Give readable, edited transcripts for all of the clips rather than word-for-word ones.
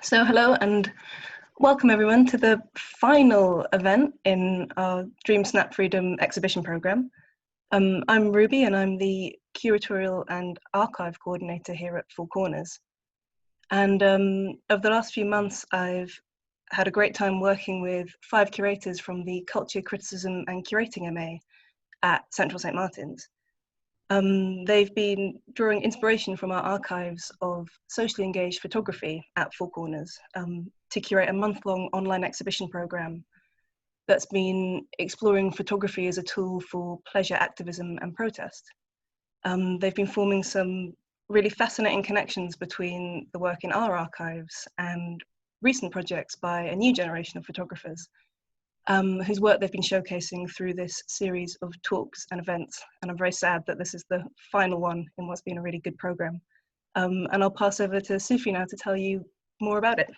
So hello and welcome everyone to the final event in our Dream.Snap.Freedom exhibition program. I'm Ruby and I'm the curatorial and archive coordinator here at Four Corners. And over the last few months, I've had a great time working with 5 curators from the Culture, Criticism and Curating MA at Central St. Martin's. They've been drawing inspiration from our archives of socially engaged photography at Four Corners to curate a month-long online exhibition program that's been exploring photography as a tool for pleasure activism and protest. They've been forming some really fascinating connections between the work in our archives and recent projects by a new generation of photographers, whose work they've been showcasing through this series of talks and events. And I'm very sad that this is the final one in what's been a really good program. And I'll pass over to Sufi now to tell you more about it.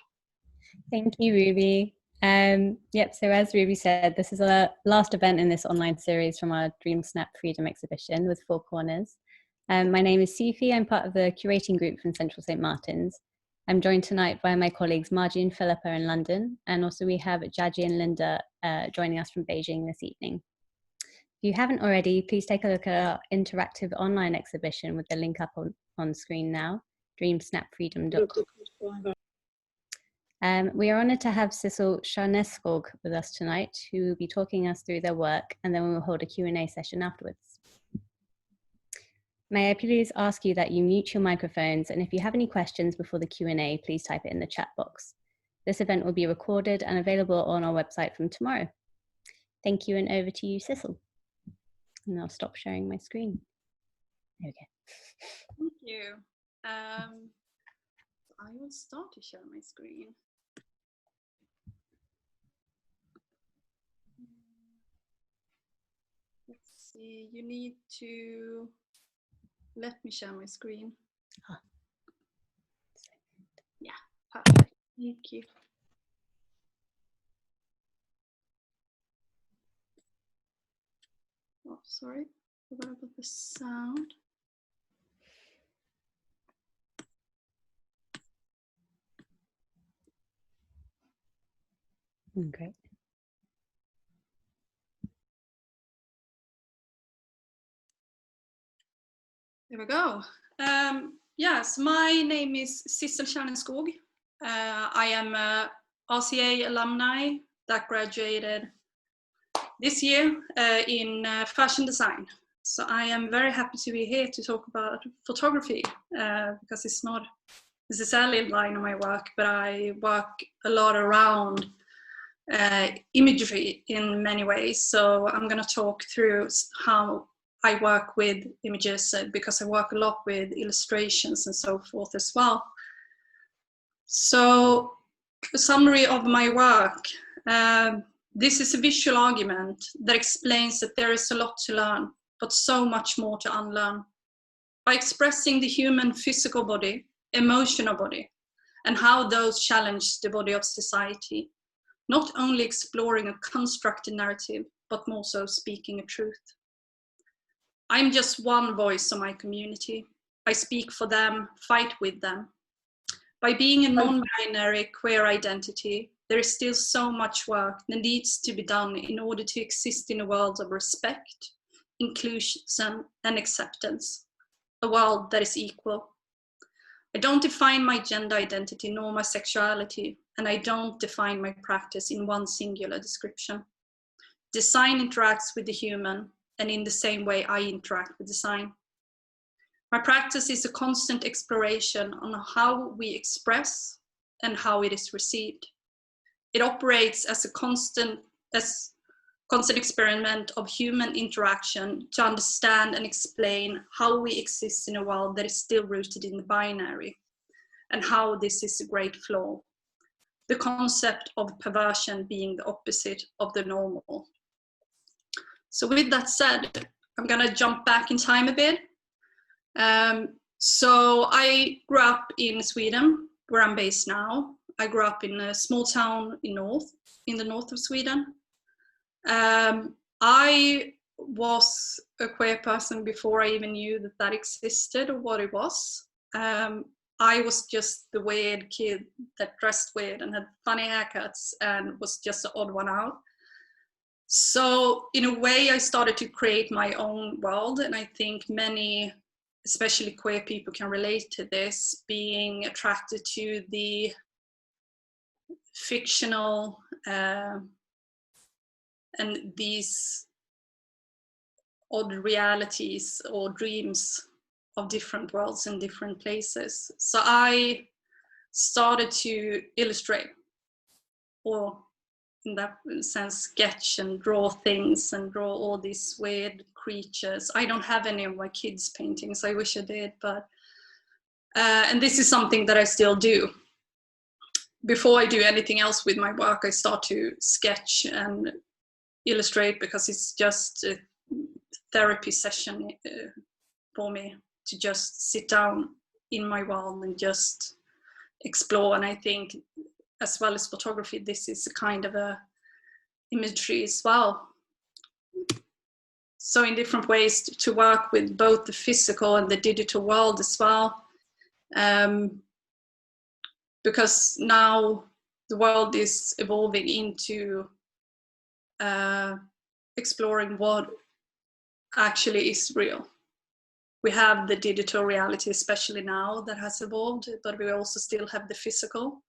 Thank you, Ruby. So as Ruby said, this is our last event in this online series from our Dream.Snap.Freedom exhibition with Four Corners. My name is Sufi. I'm part of the curating group from Central St. Martin's. I'm joined tonight by my colleagues Margie and Philippa in London, and also we have Jaji and Linda joining us from Beijing this evening. If you haven't already, please take a look at our interactive online exhibition with the link up on screen now, dreamsnapfreedom.com. We are honoured to have Sissel Karneskog with us tonight, who will be talking us through their work, and then we will hold a Q&A session afterwards. May I please ask you that you mute your microphones, and if you have any questions before the Q&A, please type it in the chat box. This event will be recorded and available on our website from tomorrow. Thank you, and over to you, Sissel. And I'll stop sharing my screen. There we go. Thank you. I will start to share my screen. Let's see, you need to let me share my screen. Yeah, perfect. Thank you. Oh, sorry. Forgot about the sound. Great. There we go. Yes, my name is Sissel Karneskog. I am a RCA alumni that graduated this year in fashion design. So I am very happy to be here to talk about photography because it's not necessarily a line of my work, but I work a lot around imagery in many ways. So I'm going to talk through how I work with images because I work a lot with illustrations and so forth as well. So a summary of my work. This is a visual argument that explains that there is a lot to learn, but so much more to unlearn. By expressing the human physical body, emotional body, and how those challenge the body of society, not only exploring a constructed narrative, but more so speaking a truth. I'm just one voice of my community. I speak for them, fight with them. By being a non-binary queer identity, there is still so much work that needs to be done in order to exist in a world of respect, inclusion, and acceptance, a world that is equal. I don't define my gender identity nor my sexuality, and I don't define my practice in one singular description. Design interacts with the human, and in the same way I interact with design. My practice is a constant exploration on how we express and how it is received. It operates as a constant experiment of human interaction to understand and explain how we exist in a world that is still rooted in the binary, and how this is a great flaw. The concept of perversion being the opposite of the normal. So with that said, I'm gonna jump back in time a bit. So I grew up in Sweden, where I'm based now. I grew up in a small town in the north of Sweden. I was a queer person before I even knew that existed or what it was. I was just the weird kid that dressed weird and had funny haircuts and was just the odd one out. So in a way, I started to create my own world, and I think many, especially queer people, can relate to this, being attracted to the fictional and these odd realities or dreams of different worlds and different places. So I started to illustrate, or in that sense sketch and draw things and draw all these weird creatures. I don't have any of my kids' paintings, I wish I did, but and this is something that I still do. Before I do anything else with my work, I start to sketch and illustrate, because it's just a therapy session for me to just sit down in my world and just explore. And I think, as well as photography, this is a kind of a imagery as well. So in different ways to work with both the physical and the digital world as well. Because now the world is evolving into exploring what actually is real. We have the digital reality, especially now, that has evolved, but we also still have the physical.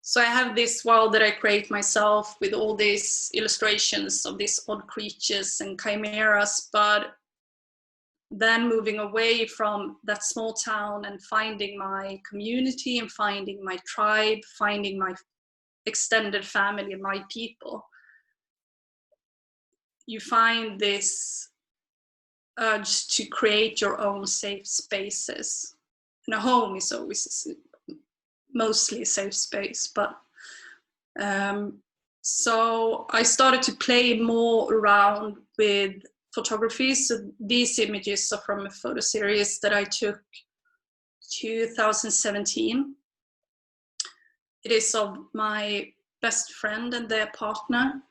So I have this world that I create myself with all these illustrations of these odd creatures and chimeras, but then moving away from that small town and finding my community and finding my tribe, finding my extended family and my people, you find this urge to create your own safe spaces. And a home is always mostly a safe space, but so I started to play more around with photography. So these images are from a photo series that I took 2017. It is of my best friend and their partner.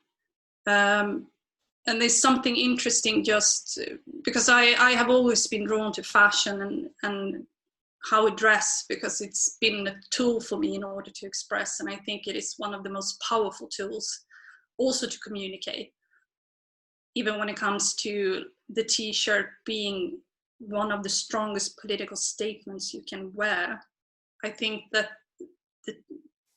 And there's something interesting, just because I have always been drawn to fashion and how we dress, because it's been a tool for me in order to express. And I think it is one of the most powerful tools also to communicate. Even when it comes to the t-shirt being one of the strongest political statements you can wear, I think that the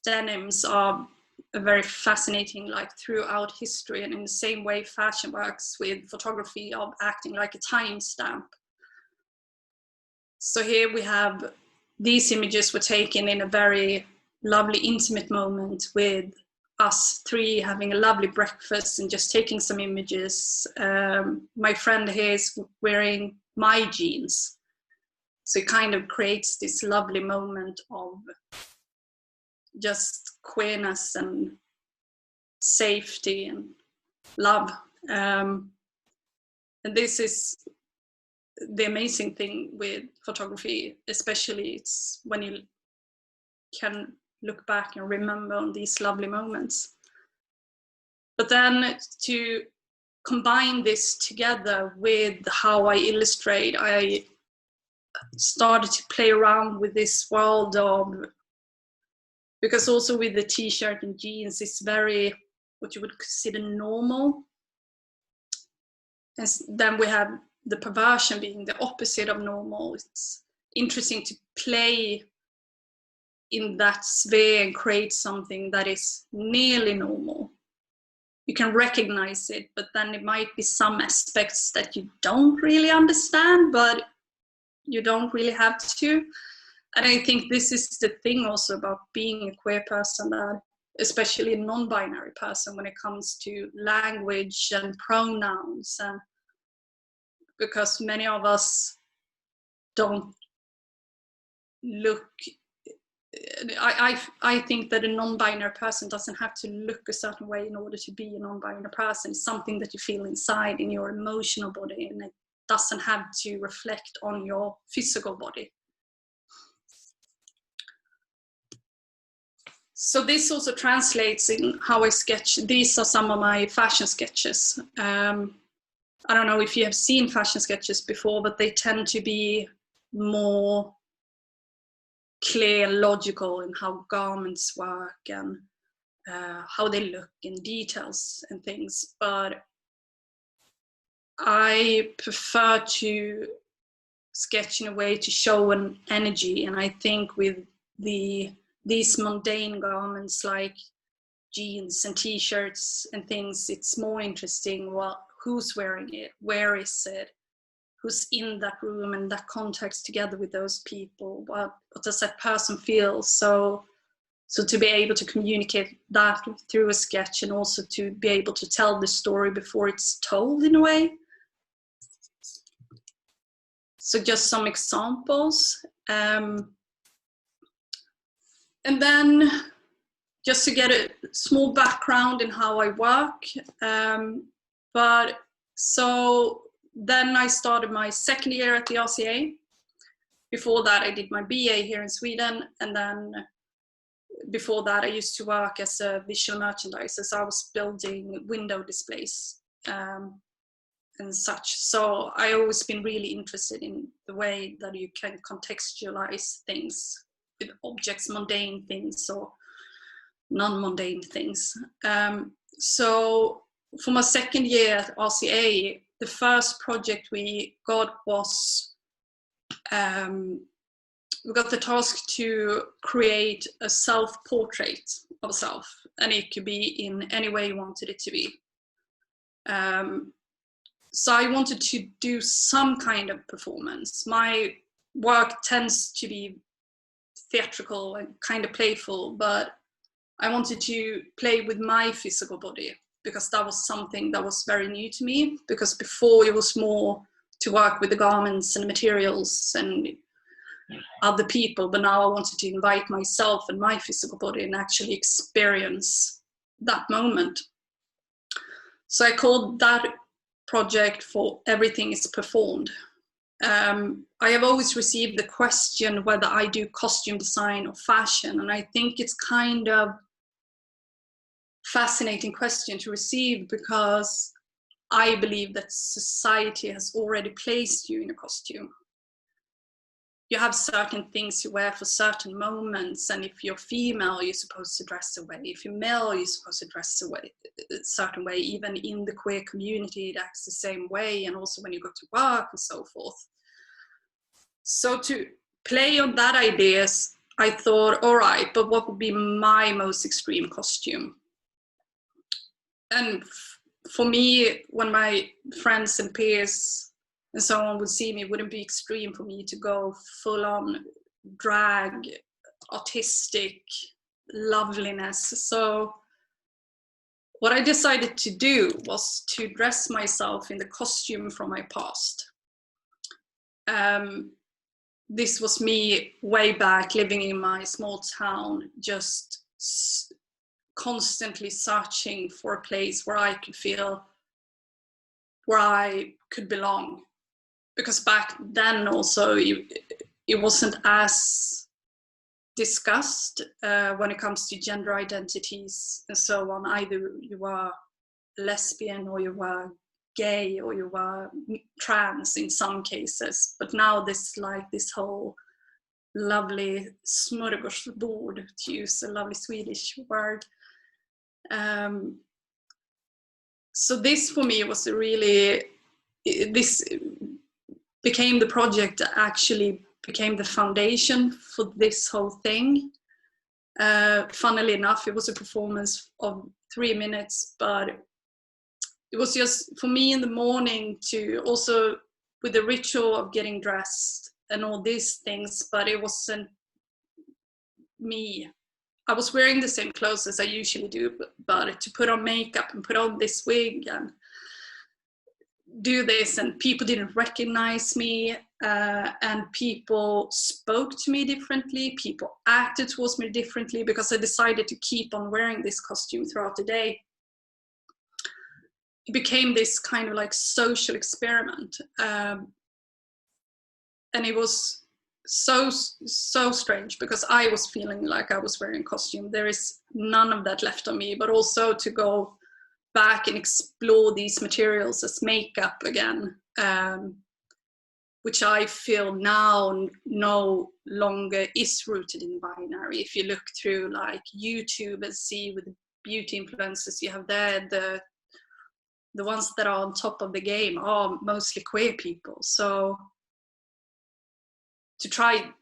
denims are a very fascinating, like throughout history, and in the same way fashion works with photography of acting like a timestamp. So here we have, these images were taken in a very lovely intimate moment with us three having a lovely breakfast and just taking some images. My friend here is wearing my jeans. So it kind of creates this lovely moment of just queerness and safety and love. And this is the amazing thing with photography, especially it's when you can look back and remember on these lovely moments. But then to combine this together with how I illustrate, I started to play around with this world of, because also with the t-shirt and jeans, it's very what you would consider normal. And then we have the perversion being the opposite of normal. It's interesting to play in that sphere and create something that is nearly normal. You can recognize it, but then it might be some aspects that you don't really understand, but you don't really have to. And I think this is the thing also about being a queer person, that especially a non-binary person, when it comes to language and pronouns, and because many of us don't look, I think that a non-binary person doesn't have to look a certain way in order to be a non-binary person. It's something that you feel inside in your emotional body, and it doesn't have to reflect on your physical body. So this also translates in how I sketch. These are some of my fashion sketches. I don't know if you have seen fashion sketches before, but they tend to be more clear, logical in how garments work and how they look in details and things. But I prefer to sketch in a way to show an energy, and I think with these mundane garments like jeans and t-shirts and things, it's more interesting who's wearing it, where is it, who's in that room and that context together with those people, what does that person feel. So to be able to communicate that through a sketch, and also to be able to tell the story before it's told in a way. So just some examples. And then just to get a small background in how I work. But so then I started my second year at the RCA. Before that, I did my BA here in Sweden. And then before that, I used to work as a visual merchandiser. So I was building window displays and such. So I always been really interested in the way that you can contextualize things with objects, mundane things or non-mundane things. So for my second year at RCA, the first project we got was we got the task to create a self-portrait of self, and it could be in any way you wanted it to be. So I wanted to do some kind of performance. My work tends to be theatrical and kind of playful, but I wanted to play with my physical body because that was something that was very new to me, because before it was more to work with the garments and the materials and other people, but now I wanted to invite myself and my physical body and actually experience that moment. So I called that project For Everything is Performed. I have always received the question whether I do costume design or fashion, and I think it's kind of fascinating question to receive, because I believe that society has already placed you in a costume. You have certain things you wear for certain moments, and if you're female, you're supposed to dress a way. If you're male, you're supposed to dress a certain way. Even in the queer community, it acts the same way, and also when you go to work and so forth. So to play on that ideas, I thought, all right, but what would be my most extreme costume? And for me, when my friends and peers and so on would see me, it wouldn't be extreme for me to go full on drag, artistic loveliness. So what I decided to do was to dress myself in the costume from my past. This was me way back living in my small town, just constantly searching for a place where I could feel, where I could belong. Because back then also it wasn't as discussed when it comes to gender identities and so on. Either you were lesbian or you were gay or you were trans in some cases. But now this whole lovely smörgåsbord, to use a lovely Swedish word. So this for me was this became the project that actually became the foundation for this whole thing. Funnily enough, it was a performance of 3 minutes, but it was just for me in the morning to also with the ritual of getting dressed and all these things, but it wasn't me. I was wearing the same clothes as I usually do, but to put on makeup and put on this wig and do this, and people didn't recognize me, and people spoke to me differently, people acted towards me differently, because I decided to keep on wearing this costume throughout the day. It became this kind of like social experiment, and it was so strange, because I was feeling like I was wearing a costume. There is none of that left on me, but also to go back and explore these materials as makeup again which I feel now no longer is rooted in binary. If you look through like YouTube and see with the beauty influencers you have there, the ones that are on top of the game are mostly queer people. So to try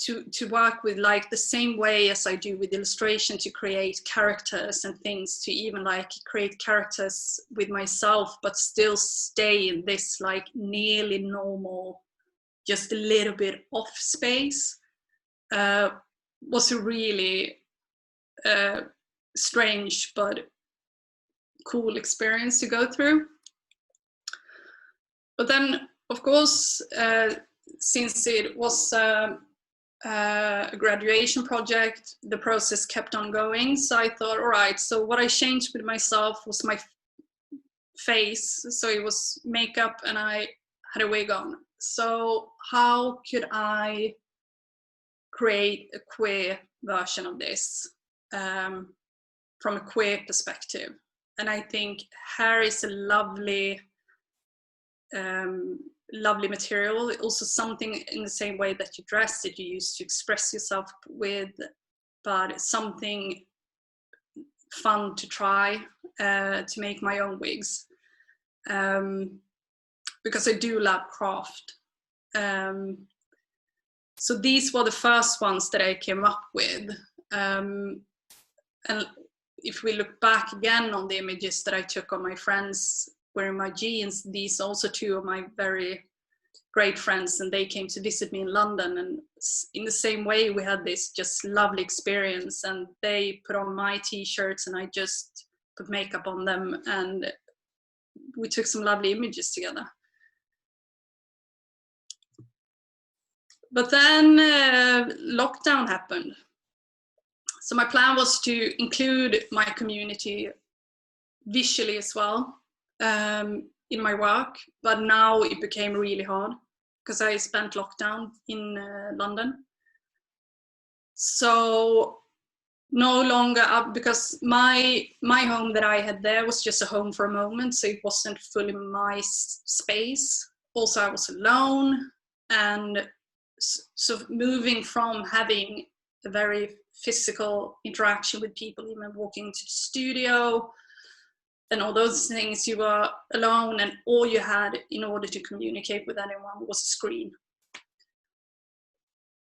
to work with like the same way as I do with illustration, to create characters and things, to even like create characters with myself, but still stay in this like nearly normal, just a little bit off space, was a really strange but cool experience to go through. But then, of course, since it was a graduation project, the process kept on going. So I thought, all right, so what I changed with myself was my face. So it was makeup and I had a wig on. So how could I create a queer version of this from a queer perspective? And I think hair is a lovely material, also something in the same way that you dress that you use to express yourself with, but something fun to try to make my own wigs, because I do love craft. So these were the first ones that I came up with, and if we look back again on the images that I took of my friends wearing my jeans, these are also two of my very great friends, and they came to visit me in London, and in the same way we had this just lovely experience, and they put on my t-shirts and I just put makeup on them, and we took some lovely images together. But then lockdown happened. So my plan was to include my community visually as well in my work, but now it became really hard because I spent lockdown in London. So no longer up, because my home that I had there was just a home for a moment, so it wasn't fully my space. Also, I was alone, and so moving from having a very physical interaction with people, even walking to the studio and all those things, you were alone, and all you had in order to communicate with anyone was a screen.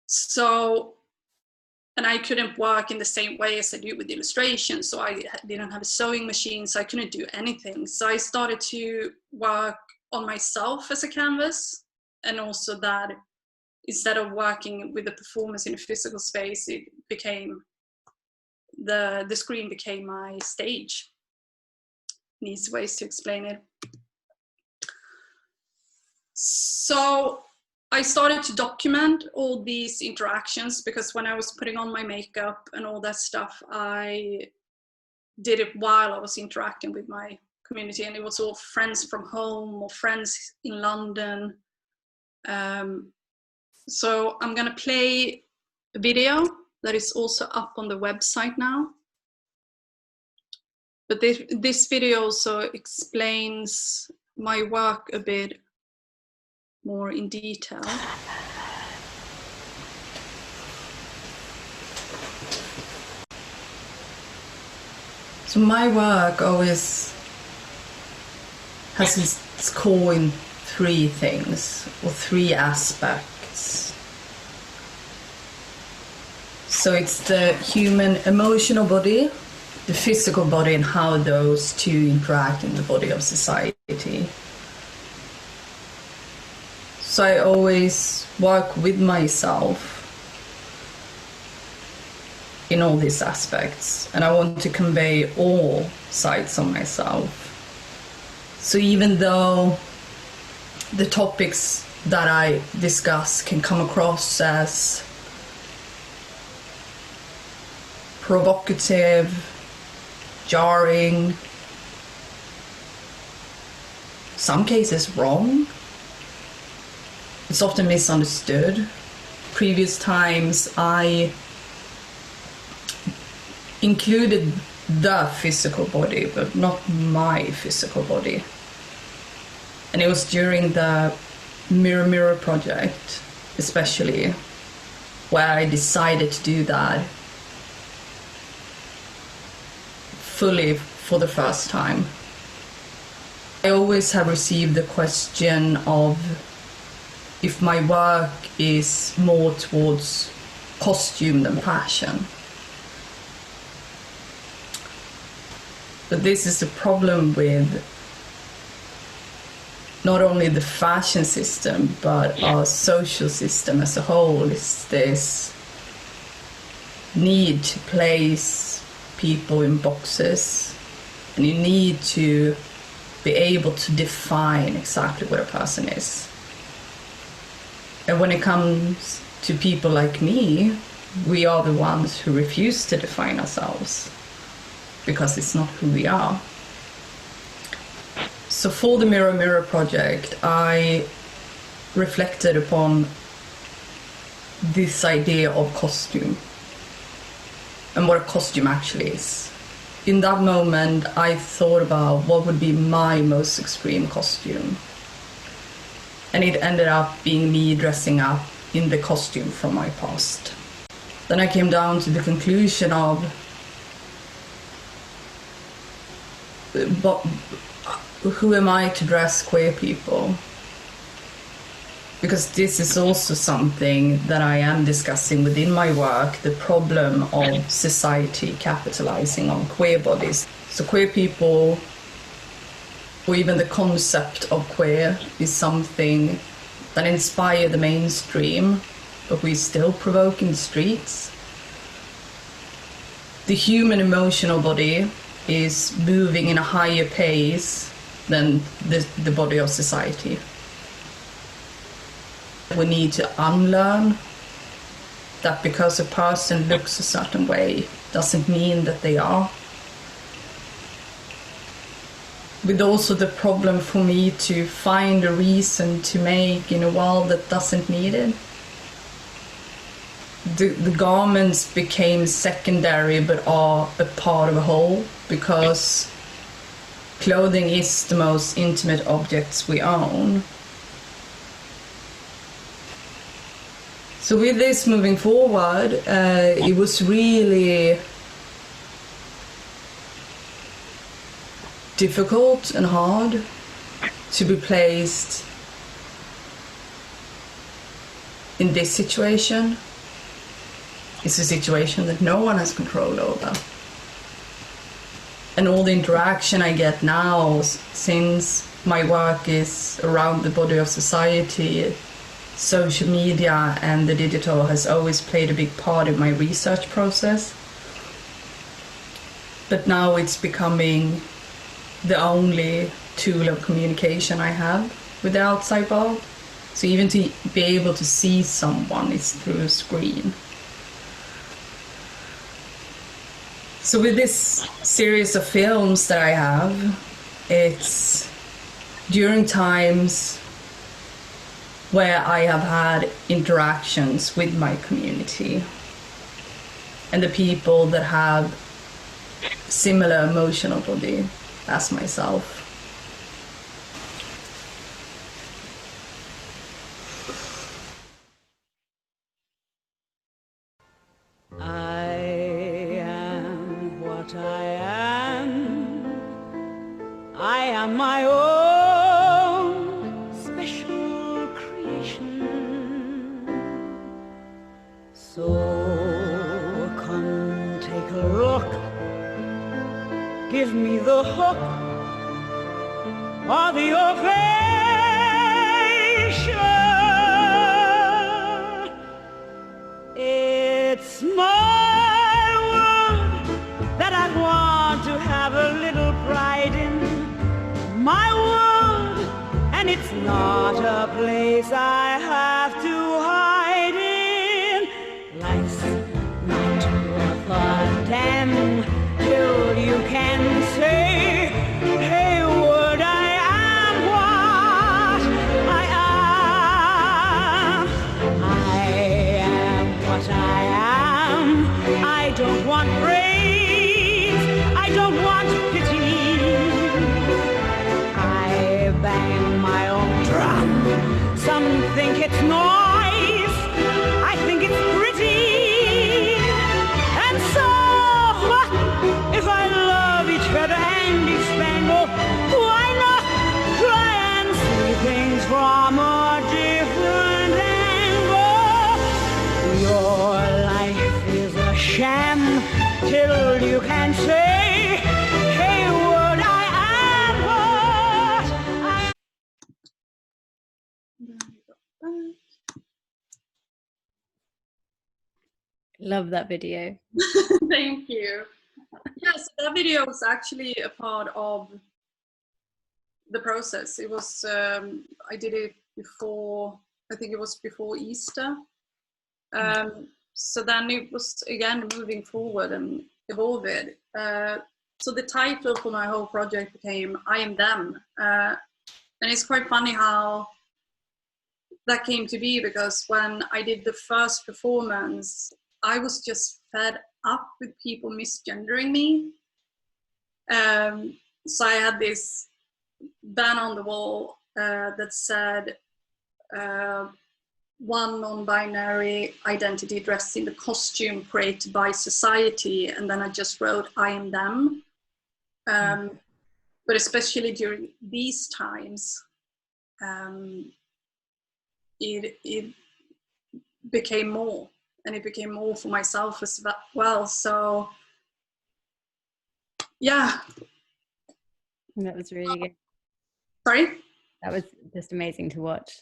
So, and I couldn't work in the same way as I do with illustration, so I didn't have a sewing machine, so I couldn't do anything. So I started to work on myself as a canvas, and also that instead of working with the performance in a physical space, it became, the screen became my stage. Needs ways to explain it. So I started to document all these interactions, because when I was putting on my makeup and all that stuff, I did it while I was interacting with my community, and it was all friends from home or friends in London. So I'm gonna play a video that is also up on the website now. But this video also explains my work a bit more in detail. So my work always has its core in three things, or three aspects. So it's the human emotional body, the physical body, and how those two interact in the body of society. So I always work with myself in all these aspects, and I want to convey all sides of myself. So even though the topics that I discuss can come across as provocative, jarring, some cases wrong, it's often misunderstood. Previous times I included the physical body, but not my physical body. And it was during the Mirror project, especially, where I decided to do that fully for the first time. I always have received the question of if my work is more towards costume than fashion. But this is the problem with not only the fashion system, but our social system as a whole, is this need to place people in boxes, and you need to be able to define exactly what a person is. And when it comes to people like me, we are the ones who refuse to define ourselves, because it's not who we are. So for the Mirror project, I reflected upon this idea of costume and what a costume actually is. In that moment, I thought about what would be my most extreme costume. And it ended up being me dressing up in the costume from my past. Then I came down to the conclusion of, but who am I to dress queer people? Because this is also something that I am discussing within my work, the problem of society capitalizing on queer bodies. So queer people, or even the concept of queer, is something that inspires the mainstream, but we still provoke in the streets. The human emotional body is moving in a higher pace than the body of society. We need to unlearn that because a person looks a certain way doesn't mean that they are. With also the problem for me to find a reason to make in a world that doesn't need it. The garments became secondary but are a part of a whole, because clothing is the most intimate objects we own. So with this moving forward, it was really difficult and hard to be placed in this situation. It's a situation that no one has control over. And all the interaction I get now, since my work is around the body of society, social media and the digital has always played a big part in my research process. But now it's becoming the only tool of communication I have with the outside world. So even to be able to see someone is through a screen. So with this series of films that I have, it's during times where I have had interactions with my community and the people that have similar emotional body as myself. I am my own special creation. So come take a look, give me the hook or the ovation. It's my world that I want to have a little pride in. My world, and it's not a place I have to hide in. Life's not worth a damn till you can say, hey world, I am what I am. I am what I am. I don't want praise, I don't want pity. Bang my own drum. Some think it's nice, I think it's pretty. And so, if I love each feather and each spangle, why not try and see things from a different angle? Your life is a sham till you can say, hey, what I am, what I Love that video. Thank you. Yes, that video was actually a part of the process. It was, I did it before, I think it was before Easter. So then it was again moving forward and evolving. So the title for my whole project became I Am Them. And it's quite funny how that came to be, because when I did the first performance, I was just fed up with people misgendering me. So I had this banner on the wall that said, one non-binary identity dressed in the costume created by society, and then I just wrote I am them. But especially during these times, it became more, and it became more for myself as well. So yeah. That was really good. Sorry? That was just amazing to watch.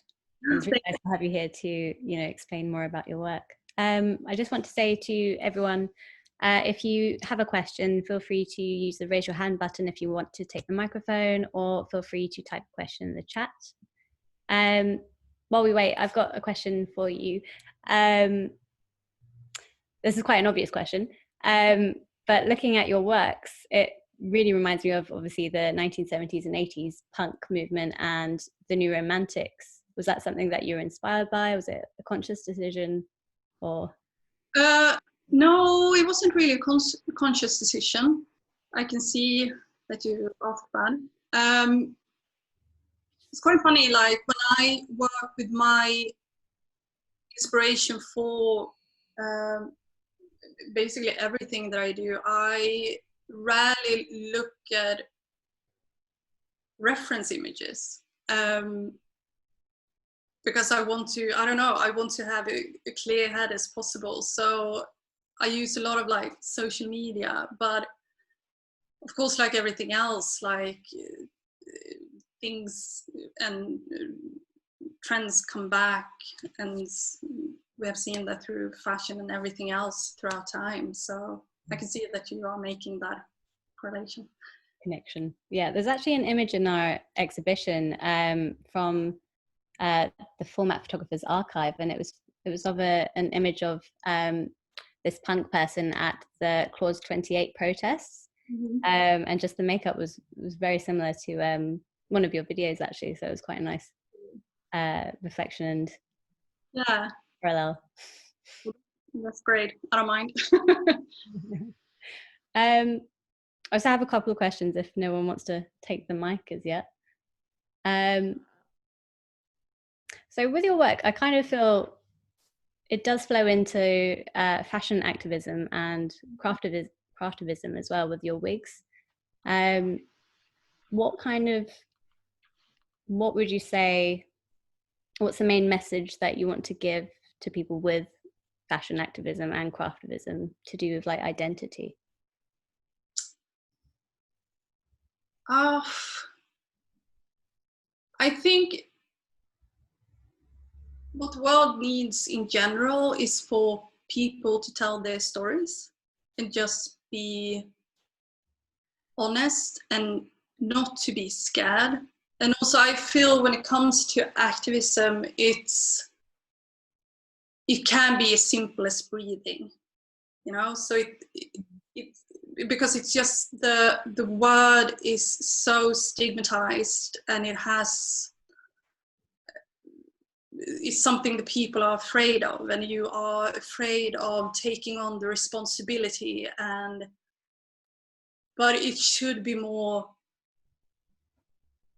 It's really nice to have you here to, you know, explain more about your work. I just want to say to everyone, if you have a question, feel free to use the raise your hand button if you want to take the microphone, or feel free to type a question in the chat. While we wait, I've got a question for you. This is quite an obvious question, but looking at your works, it really reminds me of obviously the 1970s and 80s punk movement and the New Romantics. Was that something that you were inspired by? Was it a conscious decision, or? No, it wasn't really a conscious decision. I can see that you asked that. It's quite funny, like when I work with my inspiration for basically everything that I do, I rarely look at reference images. Because I want to, I don't know, I want to have a clear head as possible. So I use a lot of like social media, but of course, like everything else, like things and trends come back, and we have seen that through fashion and everything else throughout time. So I can see that you are making that correlation. Connection. Yeah, there's actually an image in our exhibition from the Format Photographers Archive, and it was of an image of this punk person at the Clause 28 protests. Mm-hmm. And just the makeup was very similar to one of your videos actually, so it was quite a nice reflection and yeah, parallel. That's great. I don't mind. I also have a couple of questions if no one wants to take the mic as yet. So with your work, I kind of feel it does flow into fashion activism and craftivism as well with your wigs. What would you say, what's the main message that you want to give to people with fashion activism and craftivism to do with like identity? I think what the world needs in general is for people to tell their stories and just be honest and not to be scared. And also I feel when it comes to activism, it can be as simple as breathing, you know, so it's because it's just the word is so stigmatized, and it's something that people are afraid of, and you are afraid of taking on the responsibility, but it should be more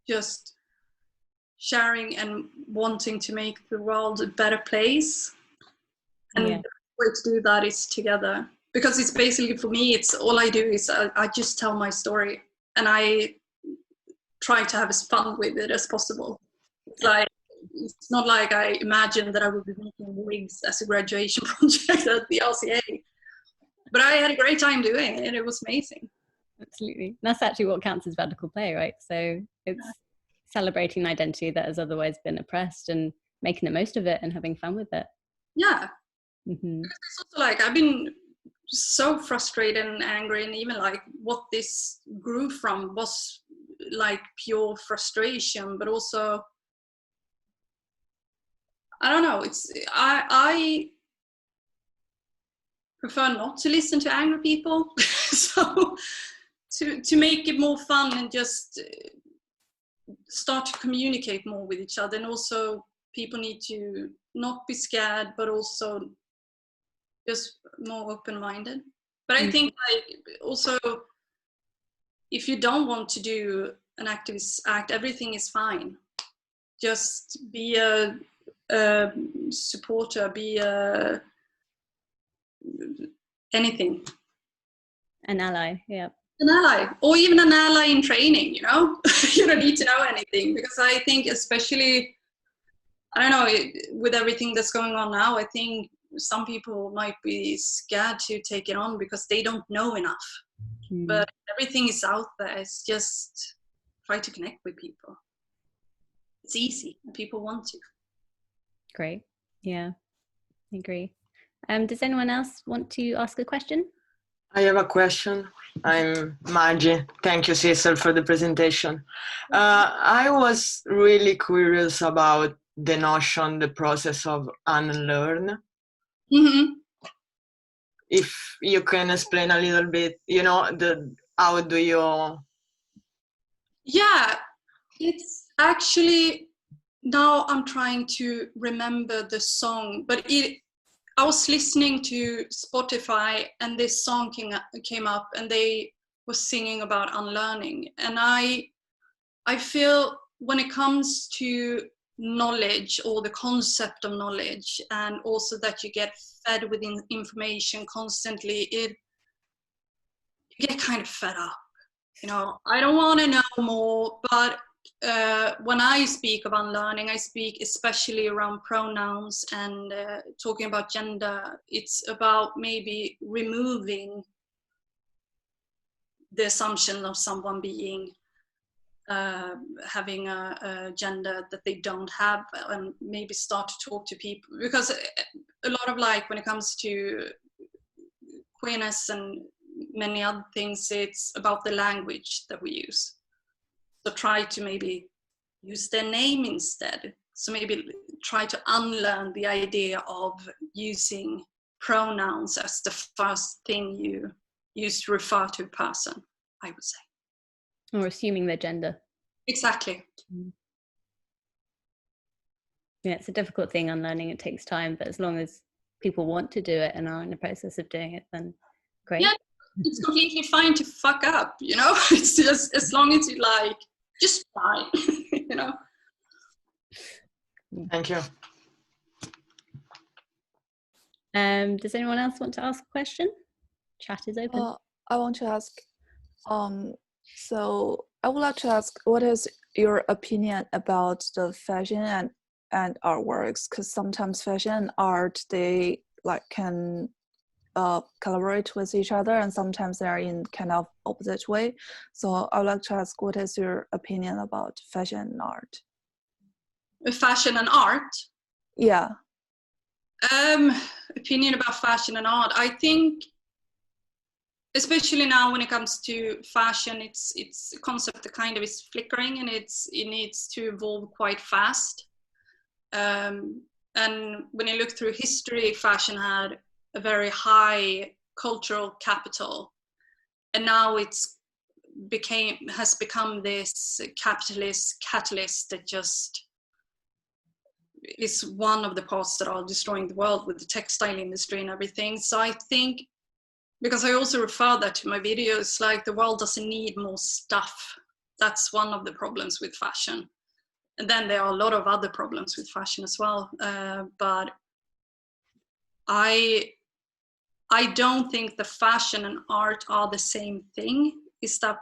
just sharing and wanting to make the world a better place. And the way to do that is together. Because it's basically, for me, it's all I do is I just tell my story, and I try to have as fun with it as possible. It's not like I imagined that I would be making wigs as a graduation project at the RCA. But I had a great time doing it. It was amazing. Absolutely. That's actually what counts as radical play, right? So it's celebrating an identity that has otherwise been oppressed and making the most of it and having fun with it. Yeah. Mm-hmm. Because it's also like, I've been so frustrated and angry, and even like what this grew from was like pure frustration, but also, I don't know, I prefer not to listen to angry people. So to make it more fun and just start to communicate more with each other. And also people need to not be scared, but also just more open-minded. But I think also, if you don't want to do an activist act, everything is fine. Just be a supporter, be anything. An ally, yeah. An ally, or even an ally in training, you know? You don't need to know anything, because I think especially, I don't know, with everything that's going on now, I think some people might be scared to take it on because they don't know enough. But everything is out there. It's just try to connect with people. It's easy and people want to. Great. Yeah, I agree. Does anyone else want to ask a question? I have a question. I'm Maggie. Thank you, Sissel, for the presentation. I was really curious about the notion, the process of unlearn. Mm-hmm. If you can explain a little bit, you know, how do you... Yeah, it's actually, now I'm trying to remember the song, but I was listening to Spotify and this song came up and they were singing about unlearning. And I feel when it comes to knowledge, or the concept of knowledge, and also that you get fed with information constantly, you get kind of fed up. You know, I don't want to know more, but when I speak of unlearning, I speak especially around pronouns and talking about gender. It's about maybe removing the assumption of someone being having a gender that they don't have, and maybe start to talk to people, because a lot of, like, when it comes to queerness and many other things, it's about the language that we use. So try to maybe use their name instead. So maybe try to unlearn the idea of using pronouns as the first thing you use to refer to a person, I would say. Or assuming their gender. Exactly. Yeah, it's a difficult thing, unlearning. It takes time, but as long as people want to do it and are in the process of doing it, then great. Yeah, it's completely fine to fuck up, you know? It's just, as long as you like, just try, you know? Thank you. Does anyone else want to ask a question? Chat is open. I want to ask, so I would like to ask, what is your opinion about the fashion and artworks? Because sometimes fashion and art, they like can collaborate with each other, and sometimes they are in kind of opposite way. So I would like to ask, what is your opinion about fashion and art? Fashion and art? Yeah. Opinion about fashion and art. I think, especially now when it comes to fashion, it's a concept that kind of is flickering, and it needs to evolve quite fast. And when you look through history, fashion had a very high cultural capital, and now has become this capitalist catalyst that just is one of the parts that are destroying the world, with the textile industry and everything. So I think, because I also refer that to my videos, like, the world doesn't need more stuff. That's one of the problems with fashion. And then there are a lot of other problems with fashion as well. But I don't think the fashion and art are the same thing. Is that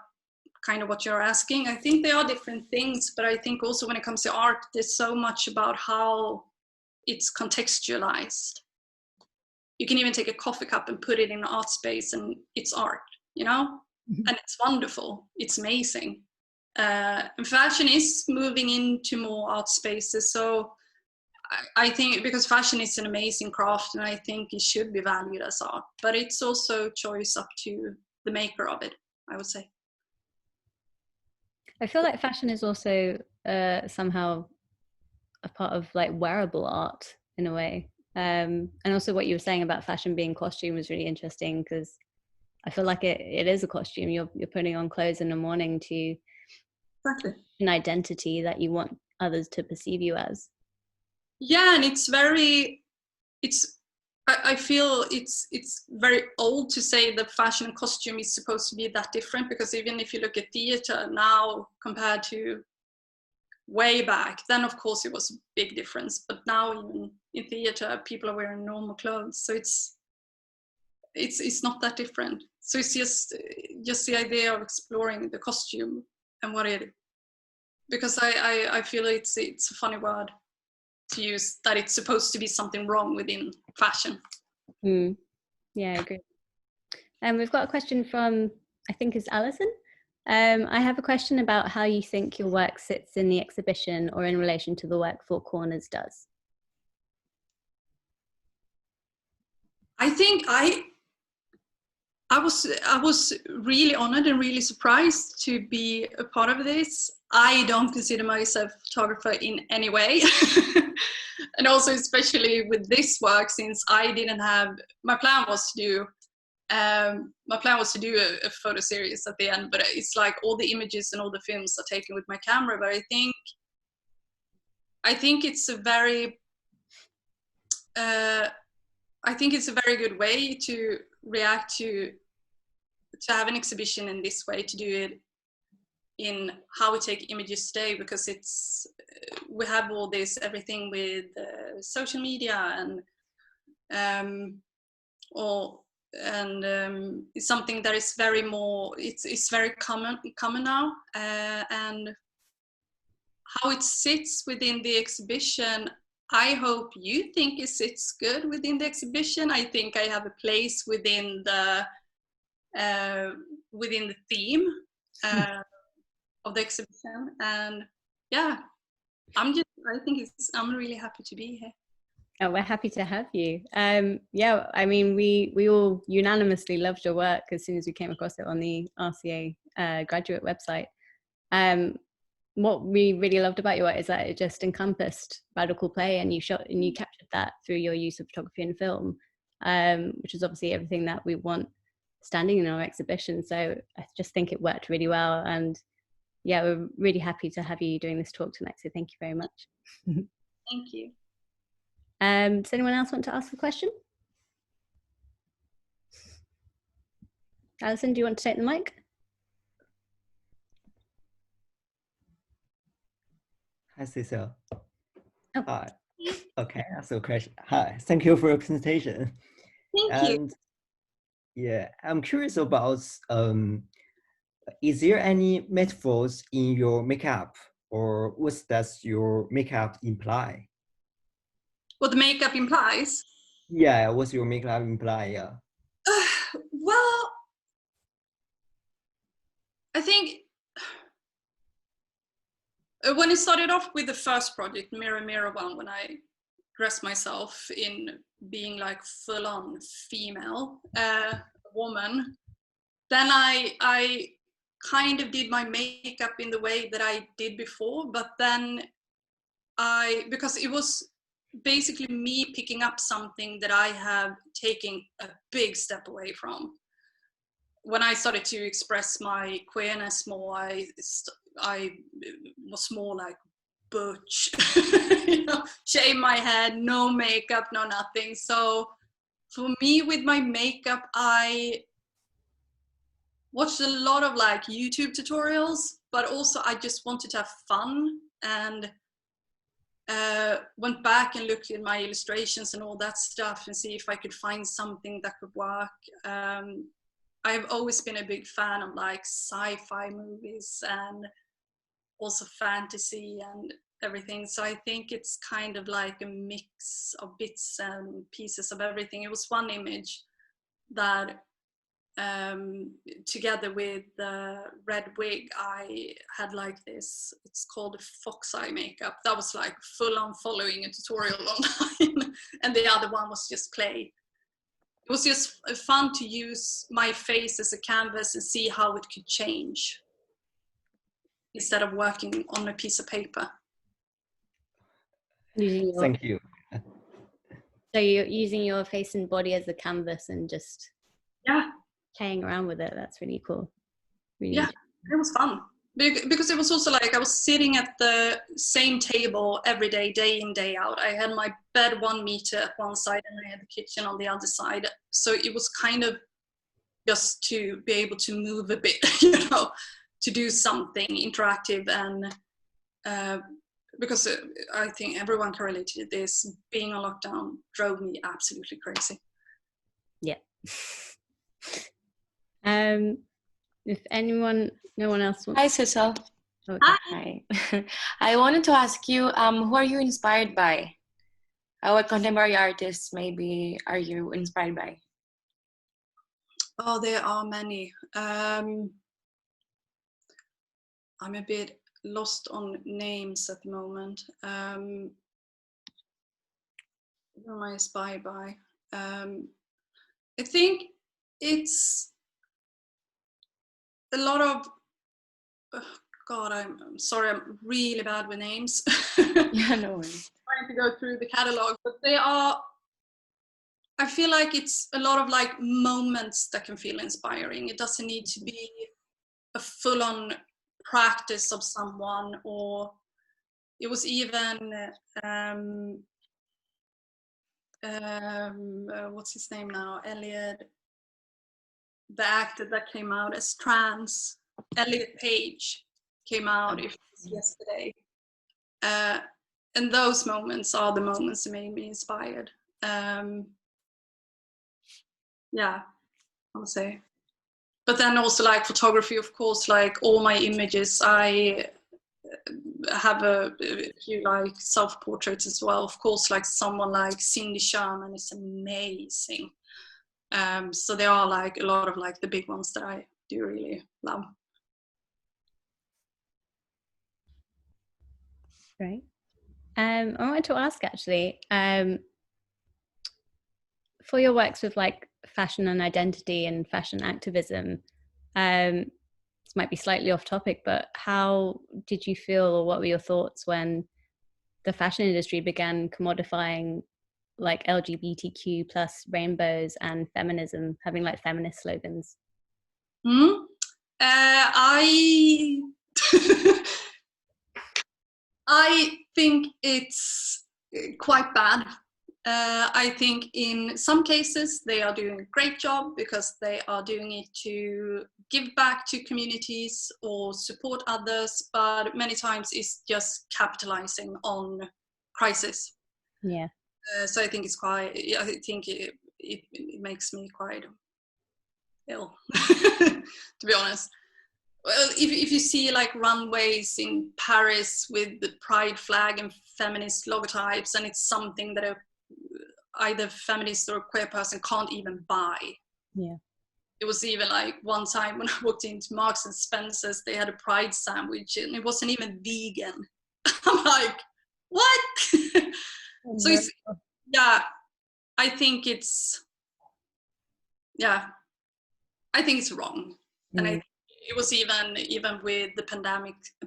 kind of what you're asking? I think they are different things, but I think also when it comes to art, there's so much about how it's contextualized. You can even take a coffee cup and put it in an art space and it's art, you know? And it's wonderful, it's amazing. And fashion is moving into more art spaces. So I think because fashion is an amazing craft and I think it should be valued as art, but it's also choice up to the maker of it, I would say. I feel like fashion is also somehow a part of like wearable art in a way. And also what you were saying about fashion being costume was really interesting, because I feel like it is a costume. You're putting on clothes in the morning to Exactly. an identity that you want others to perceive you as. Yeah, and I feel it's very old to say that fashion and costume is supposed to be that different, because even if you look at theater now compared to way back, then of course it was a big difference. But now even in theater, people are wearing normal clothes, so it's not that different. So it's just the idea of exploring the costume and what it, because I feel it's a funny word to use, that it's supposed to be something wrong within fashion. Yeah, I agree. We've got a question from, I think is Alison. I have a question about how you think your work sits in the exhibition or in relation to the work Four Corners does. I think I was really honored and really surprised to be a part of this. I don't consider myself a photographer in any way. And also especially with this work, since I didn't have, my plan was to do a photo series at the end, but it's like all the images and all the films are taken with my camera. But I think it's a very good way to react to have an exhibition in this way, to do it in how we take images today, because we have all this, everything with social media and it's something that is very more, it's very common now, and how it sits within the exhibition. I hope you think it sits good within the exhibition. I think I have a place within the theme of the exhibition, and yeah, I'm really happy to be here. Oh, we're happy to have you. Yeah, I mean, we all unanimously loved your work as soon as we came across it on the RCA graduate website. What we really loved about your work is that it just encompassed radical play, and you captured that through your use of photography and film, which is obviously everything that we want standing in our exhibition. So I just think it worked really well, and yeah, we're really happy to have you doing this talk tonight. So thank you very much. Thank you. Does anyone else want to ask a question? Alison, do you want to take the mic? Hi, Sissel. Oh. Hi. Okay, that's a question. Hi, thank you for your presentation. Thank you. Yeah, I'm curious about, is there any metaphors in your makeup, or what does your makeup imply? What the makeup implies? Yeah, what's your makeup imply? Yeah. Well, I think when it started off with the first project, Mirror Mirror One, when I dressed myself in being like full-on female, woman, then I kind of did my makeup in the way that I did before, but then because it was basically me picking up something that I have taken a big step away from. When I started to express my queerness more, I was more like butch, shave my head, no makeup, no nothing. So for me, with my makeup, I watched a lot of like YouTube tutorials, but also I just wanted to have fun, and went back and looked at my illustrations and all that stuff and see if I could find something that could work. I've always been a big fan of like sci-fi movies and also fantasy and everything. So I think it's kind of like a mix of bits and pieces of everything. It was one image that together with the red wig, I had like this, it's called a fox eye makeup. That was like full on following a tutorial online. And the other one was just clay. It was just fun to use my face as a canvas and see how it could change instead of working on a piece of paper. Thank you. So you're using your face and body as a canvas and just playing around with it. That's really cool. Really it was fun. Because it was also like I was sitting at the same table every day, day in, day out. I had my bed 1 meter at one side and I had the kitchen on the other side. So it was kind of just to be able to move a bit, you know, to do something interactive. And because I think everyone can relate to this, being on lockdown drove me absolutely crazy. Yeah. If no one else wants. Hi, Sissel. Okay. Hi. I wanted to ask you, who are you inspired by? What contemporary artists maybe are you inspired by? Oh, there are many. I'm a bit lost on names at the moment. Who am I inspired by? I think it's a lot of, God, I'm sorry, I'm really bad with names. Yeah, no worries. Trying to go through the catalog, but they are, I feel like it's a lot of like moments that can feel inspiring. It doesn't need to be a full-on practice of someone, or it was even what's his name now, Elliot, the actor that came out as trans, Elliot Page, came out yesterday, and those moments are the moments that made me inspired. Yeah, I would say. But then also like photography, of course, like all my images, I have a few like self-portraits as well. Of course, like someone like Cindy Sherman is amazing. So there are like a lot of like the big ones that I do really love. Right. I wanted to ask actually, for your works with like fashion and identity and fashion activism, this might be slightly off topic, but how did you feel, or what were your thoughts when the fashion industry began commodifying like LGBTQ plus rainbows and feminism, having like feminist slogans? I think it's quite bad. I think in some cases they are doing a great job because they are doing it to give back to communities or support others, but many times it's just capitalizing on crisis. Yeah. So I think it's quite, I think it makes me quite ill, to be honest. Well, if you see like runways in Paris with the pride flag and feminist logotypes, and it's something that either feminist or a queer person can't even buy. Yeah. It was even like one time when I walked into Marks and Spencer's, they had a pride sandwich and it wasn't even vegan. I'm like, what? So it's, yeah, I think it's wrong. And it was even with the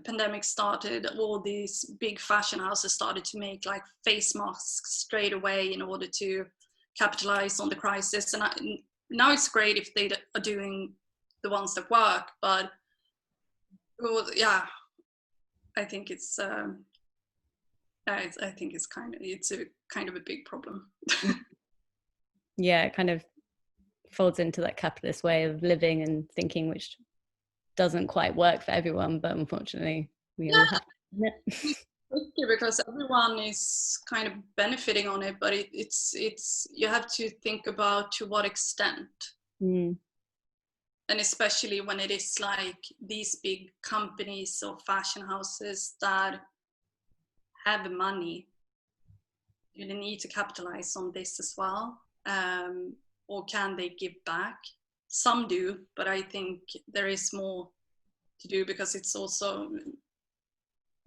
pandemic started, all these big fashion houses started to make like face masks straight away in order to capitalize on the crisis. And now it's great if they are doing the ones that work, but yeah, I think it's I think it's a kind of a big problem. Yeah, it kind of folds into that capitalist way of living and thinking, which doesn't quite work for everyone, but unfortunately we all have to. tricky because everyone is kind of benefiting on it, but it's you have to think about to what extent. Mm. And especially when it is like these big companies or fashion houses that have money, do they need to capitalize on this as well? Or can they give back? Some do, but I think there is more to do because it's also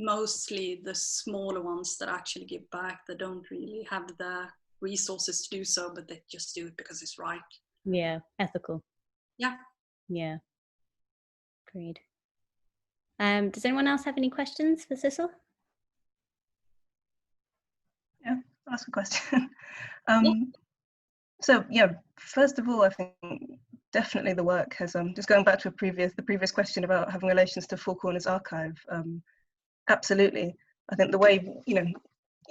mostly the smaller ones that actually give back, that don't really have the resources to do so, but they just do it because it's right. Yeah, ethical. Yeah. Yeah. Agreed. Does anyone else have any questions for Sissel? Yeah, ask a question. So yeah, first of all, I think definitely the work has just going back to the previous question about having relations to Four Corners Archive. Absolutely, I think the way, you know,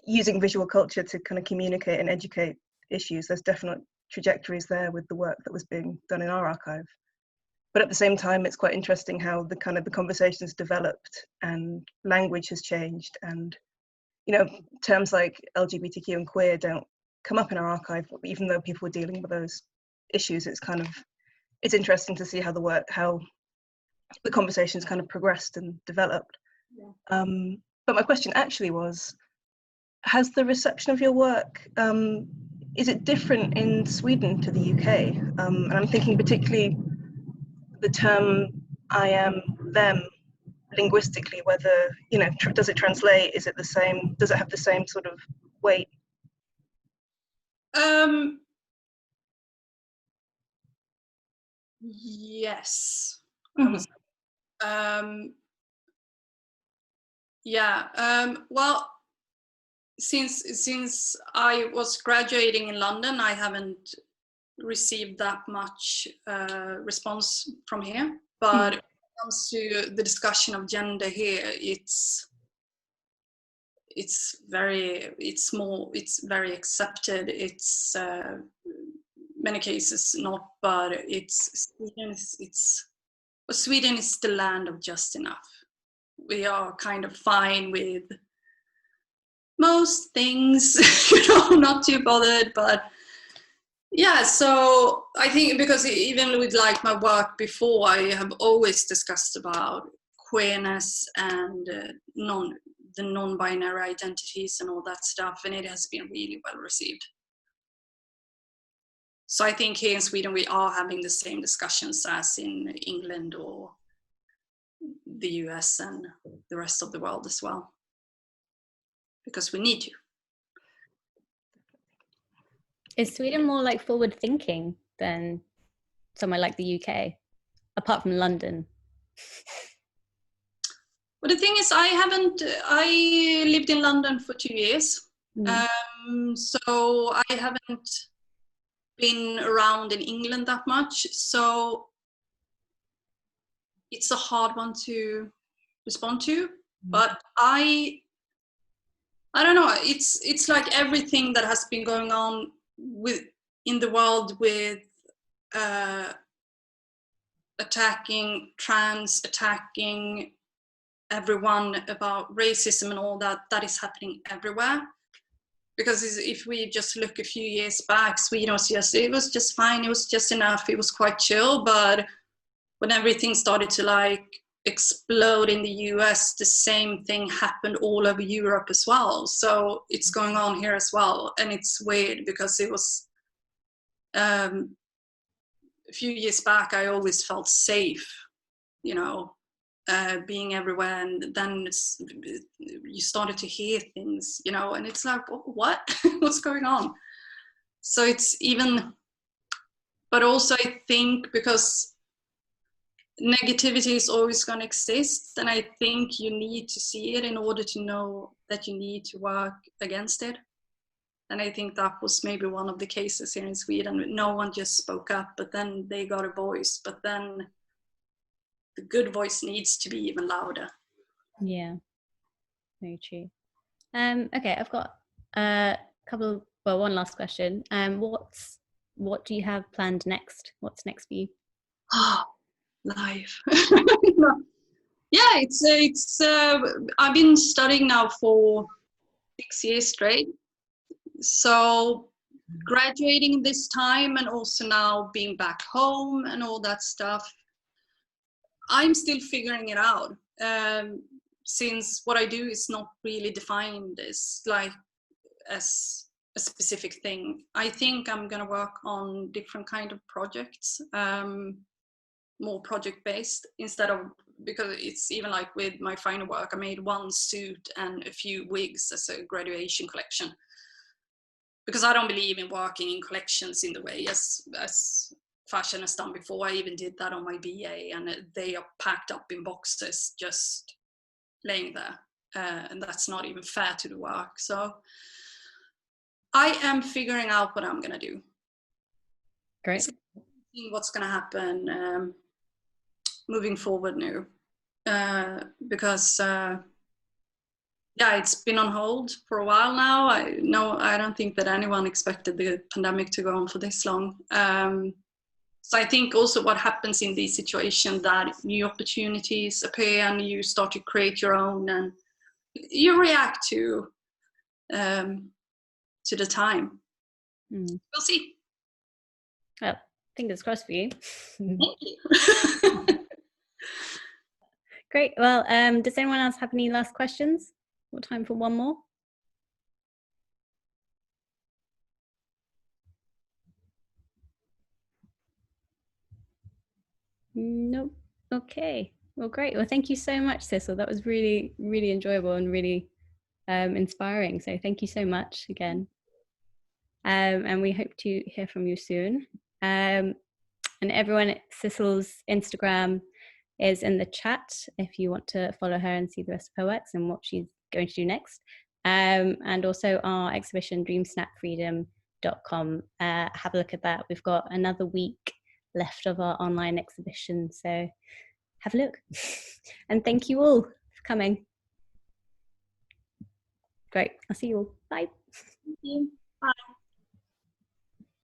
using visual culture to kind of communicate and educate issues, there's definite trajectories there with the work that was being done in our archive. But at the same time, it's quite interesting how the conversations developed and language has changed, and, you know, terms like LGBTQ and queer don't come up in our archive, even though people were dealing with those issues. It's interesting to see how the conversations kind of progressed and developed. Yeah. But my question actually was, has the reception of your work, is it different in Sweden to the UK? And I'm thinking particularly the term I am, them, linguistically, whether, you know, does it translate? Is it the same? Does it have the same sort of weight? Yes. Mm-hmm. Well, since I was graduating in London, I haven't received that much response from here. But when it comes to the discussion of gender here, it's very accepted. It's many cases not, but Sweden is the land of just enough. We are kind of fine with most things, you know, not too bothered. But yeah, so I think because even with like my work before, I have always discussed about queerness and the non-binary identities and all that stuff, and it has been really well received. So I think here in Sweden we are having the same discussions as in England or the US and the rest of the world as well, because we need to. Is Sweden more like forward thinking than somewhere like the UK, apart from London? Well, the thing is, I lived in London for 2 years. So I haven't been around in England that much. So it's a hard one to respond to. But I don't know. It's like everything that has been going on in the world with attacking trans, attacking everyone about racism and all that is happening everywhere. Because if we just look a few years back, Sweden was just fine, it was just enough, it was quite chill. But when everything started to like explode in the US, the same thing happened all over Europe as well. So it's going on here as well. And it's weird because it was a few years back, I always felt safe, you know, being everywhere, and then you started to hear things, you know, and it's like, oh, what? What's going on? So it's even, but also I think because negativity is always going to exist, and I think you need to see it in order to know that you need to work against it. And I think that was maybe one of the cases here in Sweden. No one just spoke up, but then they got a voice, but then the good voice needs to be even louder. Yeah, very true. Okay, I've got one last question. What do you have planned next? What's next for you? Life. Yeah, I've been studying now for 6 years straight. So graduating this time and also now being back home and all that stuff, I'm still figuring it out. Since what I do is not really defined as a specific thing. I think I'm gonna work on different kind of projects, more project based instead of, because it's even like with my final work, I made one suit and a few wigs as a graduation collection. Because I don't believe in working in collections in the way as fashion has done before. I even did that on my BA, and they are packed up in boxes just laying there, and that's not even fair to the work. So I am figuring out what I'm gonna do. Great. Seeing what's gonna happen moving forward now, because yeah, it's been on hold for a while now. I don't think that anyone expected the pandemic to go on for this long. So I think also what happens in these situations, that new opportunities appear and you start to create your own, and you react to the time. We'll see. Well, fingers crossed for you. Thank you. Great. Well, does anyone else have any last questions? What time for one more? Nope. Okay. Well, great. Well, thank you so much, Sissel. That was really, really enjoyable and really inspiring. So thank you so much again. And we hope to hear from you soon. And everyone, Sissel's Instagram is in the chat if you want to follow her and see the rest of her works and what she's going to do next. And also our exhibition, Dream.Snap.Freedom.com. Have a look at that. We've got another week left of our online exhibition, so have a look. And thank you all for coming. Great. I'll see you all. Bye. Thank you. Bye.